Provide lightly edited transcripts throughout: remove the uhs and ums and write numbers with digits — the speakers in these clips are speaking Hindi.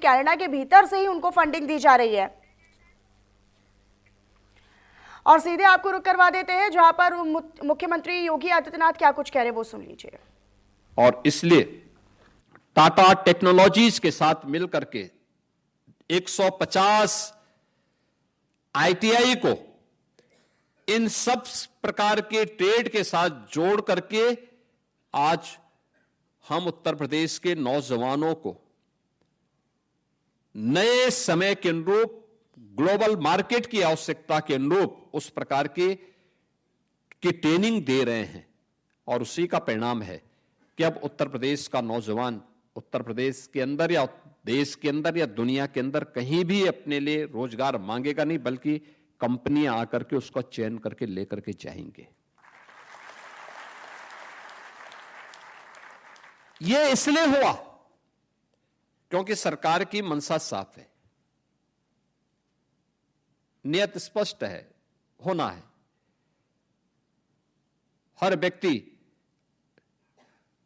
कनाडा के भीतर से ही उनको फंडिंग दी जा रही है। और सीधे आपको रुक करवा देते हैं जहां पर मुख्यमंत्री योगी आदित्यनाथ क्या कुछ कह रहे हैं, वो सुन लीजिए। और इसलिए टाटा टेक्नोलॉजीज के साथ मिलकर के 150 आईटीआई को इन सब प्रकार के ट्रेड के साथ जोड़ करके आज हम उत्तर प्रदेश के नौजवानों को नए समय के अनुरूप, ग्लोबल मार्केट की आवश्यकता के अनुरूप उस प्रकार की ट्रेनिंग दे रहे हैं। और उसी का परिणाम है कि अब उत्तर प्रदेश का नौजवान उत्तर प्रदेश के अंदर या देश के अंदर या दुनिया के अंदर कहीं भी अपने लिए रोजगार मांगेगा नहीं, बल्कि कंपनियां आकर के उसका चयन करके लेकर के जाएंगे। यह इसलिए हुआ क्योंकि सरकार की मंशा साफ है, नियत स्पष्ट है, होना है। हर व्यक्ति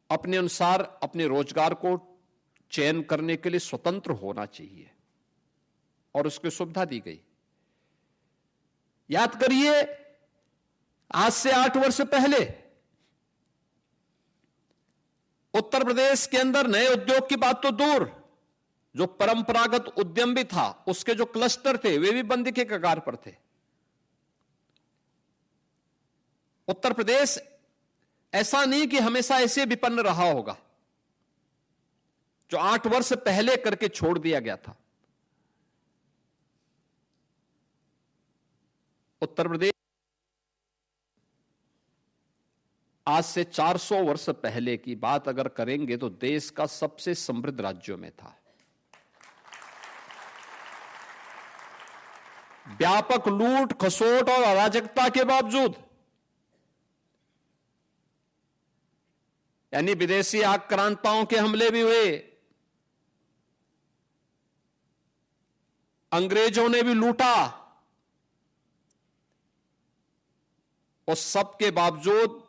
अपने अनुसार अपने रोजगार को चयन करने के लिए स्वतंत्र होना चाहिए और उसकी सुविधा दी गई। याद करिए, आज से 8 वर्ष पहले उत्तर प्रदेश के अंदर नए उद्योग की बात तो दूर, जो परंपरागत उद्यम भी था उसके जो क्लस्टर थे वे भी बंदी के कगार पर थे। उत्तर प्रदेश ऐसा नहीं कि हमेशा ऐसे विपन्न रहा होगा, जो 8 वर्ष पहले करके छोड़ दिया गया था। उत्तर प्रदेश आज से 400 वर्ष पहले की बात अगर करेंगे तो देश का सबसे समृद्ध राज्यों में था। व्यापक लूट खसोट और अराजकता के बावजूद, यानी विदेशी आक्रांताओं के हमले भी हुए, अंग्रेजों ने भी लूटा, और सबके बावजूद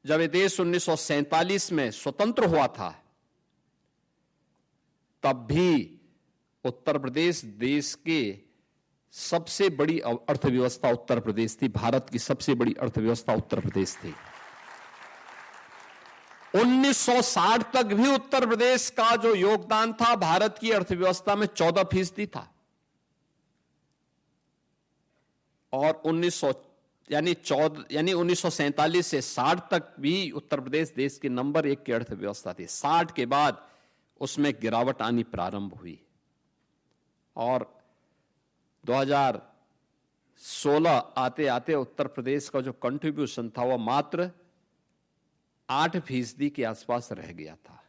जब ये देश 1947 में स्वतंत्र हुआ था, तब भी उत्तर प्रदेश देश के सबसे बड़ी अर्थव्यवस्था उत्तर प्रदेश थी। भारत की सबसे बड़ी अर्थव्यवस्था उत्तर प्रदेश थी। 1960 तक भी उत्तर प्रदेश का जो योगदान था भारत की अर्थव्यवस्था में 14% था। और 1947 से 60 तक भी उत्तर प्रदेश देश के नंबर 1 की अर्थव्यवस्था थी। 60 के बाद उसमें गिरावट आनी प्रारंभ हुई और 2016 आते आते उत्तर प्रदेश का जो कंट्रीब्यूशन था वह मात्र 8% के आसपास रह गया था।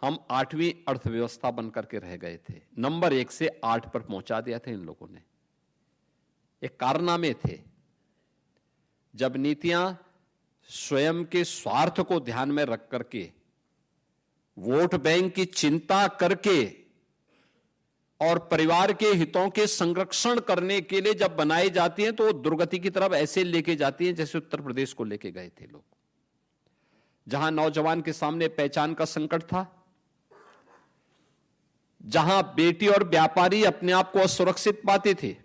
हम 8वीं अर्थव्यवस्था बनकर के रह गए थे। नंबर 1 से 8 पर पहुंचा दिया था इन लोगों ने। एक कारनामे थे, जब नीतियां स्वयं के स्वार्थ को ध्यान में रख करके, वोट बैंक की चिंता करके और परिवार के हितों के संरक्षण करने के लिए जब बनाई जाती हैं तो वो दुर्गति की तरफ ऐसे लेके जाती हैं जैसे उत्तर प्रदेश को लेके गए थे लोग। जहां नौजवान के सामने पहचान का संकट था, जहां बेटी और व्यापारी अपने आप को असुरक्षित पाते थे,